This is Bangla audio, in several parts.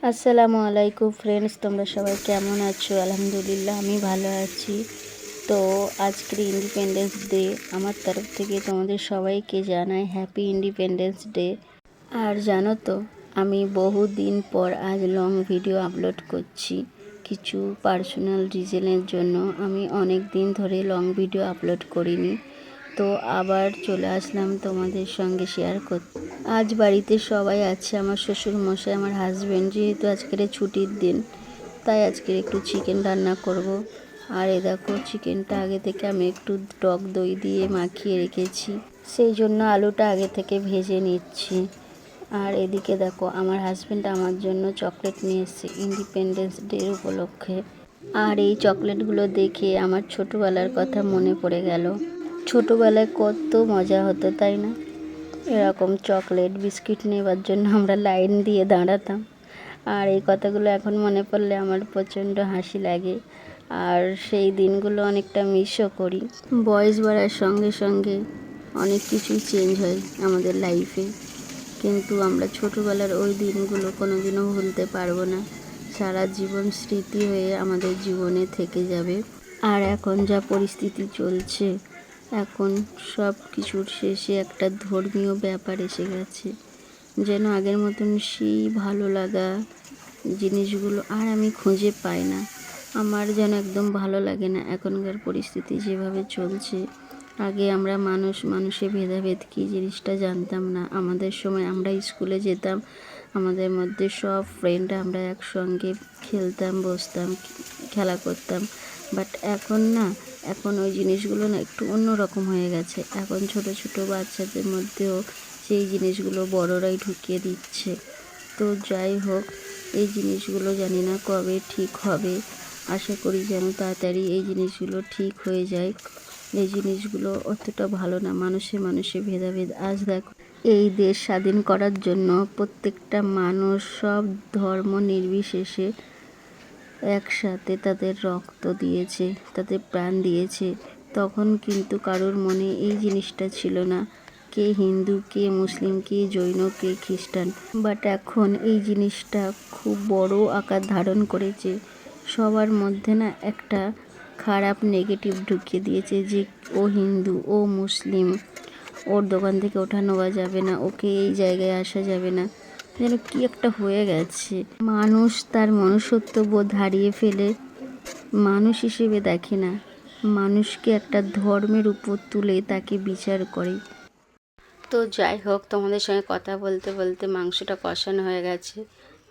আসসালামু আলাইকুম ফ্রেন্ডস, তোমরা সবাই কেমন আছো? আলহামদুলিল্লাহ আমি ভালো আছি। তো আজকের ইন্ডিপেন্ডেন্স ডে আমার তরফ থেকে তোমাদের সবাইকে জানাই হ্যাপি ইন্ডিপেন্ডেন্স ডে। আর জানো তো, আমি বহু দিন পর আজ লং ভিডিও আপলোড করছি। কিছু পার্সোনাল রিজনের জন্য আমি অনেক দিন ধরে লং ভিডিও আপলোড করিনি। তো আবার চলে আসলাম তোমাদের সঙ্গে শেয়ার করতে। আজ বাড়িতে সবাই আছে, আমার শ্বশুর মশাই, আমার হাজব্যান্ড। যেহেতু আজকের ছুটির দিন, তাই আজকের একটু চিকেন রান্না করব। আর এ দেখো, চিকেনটা আগে থেকে আমি একটু টক দই দিয়ে মাখিয়ে রেখেছি, সেই জন্য আলুটা আগে থেকে ভেজে নিচ্ছি। আর এদিকে দেখো, আমার হাজব্যান্ড আমার জন্য চকলেট নিয়ে এসেছে ইন্ডিপেন্ডেন্স ডে উপলক্ষে। আর এই চকলেটগুলো দেখে আমার ছোটোবেলার কথা মনে পড়ে গেল। ছোটোবেলায় কত মজা হতো, তাই না? এরকম চকলেট বিস্কিট নেবার জন্য আমরা লাইন দিয়ে দাঁড়াতাম। আর এই কথাগুলো এখন মনে পড়লে আমার প্রচণ্ড হাসি লাগে। আর সেই দিনগুলো অনেকটা মিসও করি। বয়স বাড়ার সঙ্গে সঙ্গে অনেক কিছুই চেঞ্জ হয় আমাদের লাইফে, কিন্তু আমরা ছোটোবেলার ওই দিনগুলো কোনো দিনও ভুলতে পারবো না। সারা জীবন স্মৃতি হয়ে আমাদের জীবনে থেকে যাবে। আর এখন যা পরিস্থিতি চলছে, এখন সব কিছুর শেষে একটা ধর্মীয় ব্যাপার এসে গেছে। যেন আগের মতন সেই ভালো লাগা জিনিসগুলো আর আমি খুঁজে পাই না। আমার যেন একদম ভালো লাগে না এখনকার পরিস্থিতি যেভাবে চলছে। আগে আমরা মানুষে ভেদাভেদ কী জিনিসটা জানতাম না। আমাদের সময় আমরা স্কুলে যেতাম, আমাদের মধ্যে সব ফ্রেন্ড আমরা একসঙ্গে খেলতাম, বসতাম, খেলা করতাম। বাট এখন না, এখন ওই জিনিসগুলো না একটু অন্যরকম হয়ে গেছে। এখন ছোট ছোট বাচ্চাদের মধ্যেও সেই জিনিসগুলো বড়রাই ঢুকিয়ে দিচ্ছে। তো যাই হোক, এই জিনিসগুলো জানি না কবে ঠিক হবে। আশা করি যেন তাড়াতাড়ি এই জিনিসগুলো ঠিক হয়ে যায়। এই জিনিসগুলো অতটা ভালো না, মানুষে ভেদাভেদ। আজ দেখো, এই দেশ স্বাধীন করার জন্য প্রত্যেকটা মানুষ সব ধর্ম নির্বিশেষে একসাথে তাদের রক্ত দিয়েছে, তাদের প্রাণ দিয়েছে। তখন কিন্তু কারোর মনে এই জিনিসটা ছিল না, কে হিন্দু, কে মুসলিম, কে জৈন, কে খ্রিস্টান। বাট এখন এই জিনিসটা খুব বড় আকার ধারণ করেছে। সবার মধ্যে না একটা খারাপ নেগেটিভ ঢুকিয়ে দিয়েছে যে ও হিন্দু, ও মুসলিম, ওর দোকান থেকে ওঠা নেওয়া যাবে না, ওকে এই জায়গায় আসা যাবে না। যেন কি একটা হয়ে গেছে। মানুষ তার মনুষ্যত্ব বোধ হারিয়ে ফেলে মানুষ হিসেবে দেখে না, মানুষকে একটা ধর্মের উপর তুলে তাকে বিচার করে। তো যাই হোক, তোমাদের সঙ্গে কথা বলতে বলতে মাংসটা কষানো হয়ে গেছে।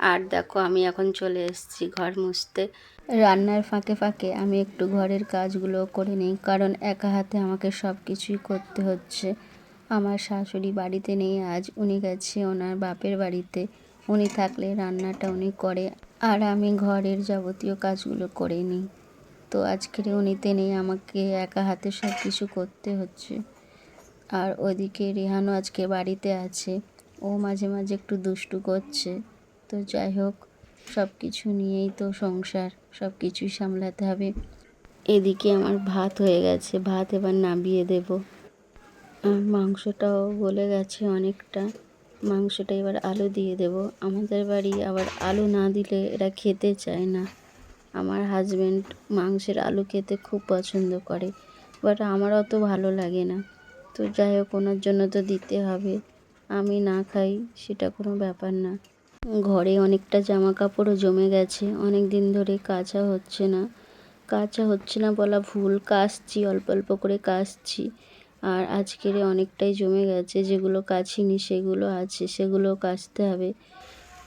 আর দেখো, আমি এখন চলে এসেছি ঘর মুছতে। রান্নার ফাঁকে ফাঁকে আমি একটু ঘরের কাজগুলো করে নিই, কারণ একা হাতে আমাকে সব কিছুই করতে হচ্ছে। আমার শাশুড়ি বাড়িতে নেই আজ, উনি গেছে ওনার বাপের বাড়িতে। উনি থাকলে রান্নাটা উনি করে, আর আমি ঘরের যাবতীয় কাজগুলো করে নিই। তো আজকের উনিতে নেই, আমাকে একা হাতে সব কিছু করতে হচ্ছে। আর ওদিকে রেহানও আজকে বাড়িতে আছে, ও মাঝে মাঝে একটু দুষ্টু করছে। তো যাই হোক, সব কিছু নিয়েই তো সংসার, সব কিছুই সামলাতে হবে। এদিকে আমার ভাত হয়ে গেছে, ভাত এবার নামিয়ে দেব। আর মাংসটাও গলে গেছে অনেকটা, মাংসটা এবার আলু দিয়ে দেব। আমাদের বাড়ি আবার আলু না দিলে এরা খেতে চায় না। আমার হাজব্যান্ড মাংসের আলু খেতে খুব পছন্দ করে, বাট আমার অত ভালো লাগে না। তো যাই হোক, ওনার জন্য তো দিতে হবে। আমি না খাই সেটা কোনো ব্যাপার না। ঘরে অনেকটা জামা কাপড়ও জমে গেছে, অনেক দিন ধরে কাচা হচ্ছে না বলা ভুল, কাচছি, অল্প অল্প করে কাচছি। আর আজকের অনেকটাই জমে গেছে, যেগুলো কাচিনি সেগুলো আছে, সেগুলো কাচতে হবে।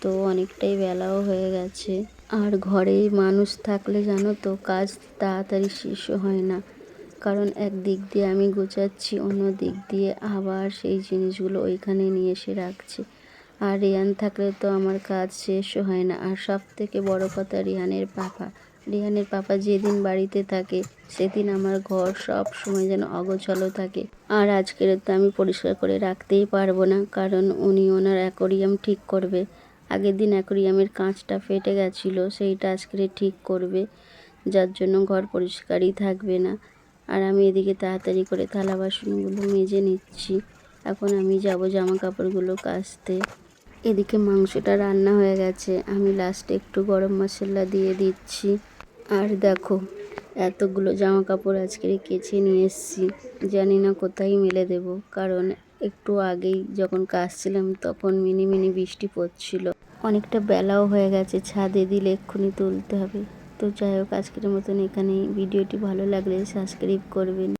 তো অনেকটাই বেলাও হয়ে গেছে। আর ঘরে মানুষ থাকলে জানো তো, কাজ তাড়াতাড়ি শেষও হয় না, কারণ এক দিক দিয়ে আমি গোছাচ্ছি, অন্য দিক দিয়ে আবার সেই জিনিসগুলো ওইখানে নিয়ে এসে রাখছি। আর রেহান থাকলে তো আমার কাজ শেষও হয় না। আর সব থেকে বড় কথা, রেহানের পাপা যেদিন বাড়িতে থাকে সেদিন আমার ঘর সব সময় যেন অগোছালো থাকে। আর আজকের তো আমি পরিষ্কার করে রাখতেই পারবো না, কারণ উনি ওনার অ্যাকোরিয়াম ঠিক করবে। আগের দিন অ্যাকোরিয়ামের কাঁচটা ফেটে গেছিলো, সেইটা আজকে ঠিক করবে, যার জন্য ঘর পরিষ্কারই থাকবে না। আর আমি এদিকে তাড়াতাড়ি করে থালা বাসনগুলো মেজে নিচ্ছি। এখন আমি যাব জামা কাপড়গুলো কাচতে। এদিকে মাংসটা রান্না হয়ে গেছে, আমি লাস্টে একটু গরম মশলা দিয়ে দিচ্ছি। আর দেখো এতগুলো জামা কাপড় আজকে কেচে নিয়ে এসেছি, জানি না কোথায় মেলে দেব, কারণ একটু আগেই যখন কাচছিলাম তখন মিনি মিনি বৃষ্টি পড়ছিল। অনেকটা বেলাও হয়ে গেছে, ছাদে দিলে এক্ষুনি তুলতে হবে। তো যাই হোক, আজকের মতন এখানেই। ভিডিওটি ভালো লাগলে সাবস্ক্রাইব করবেন।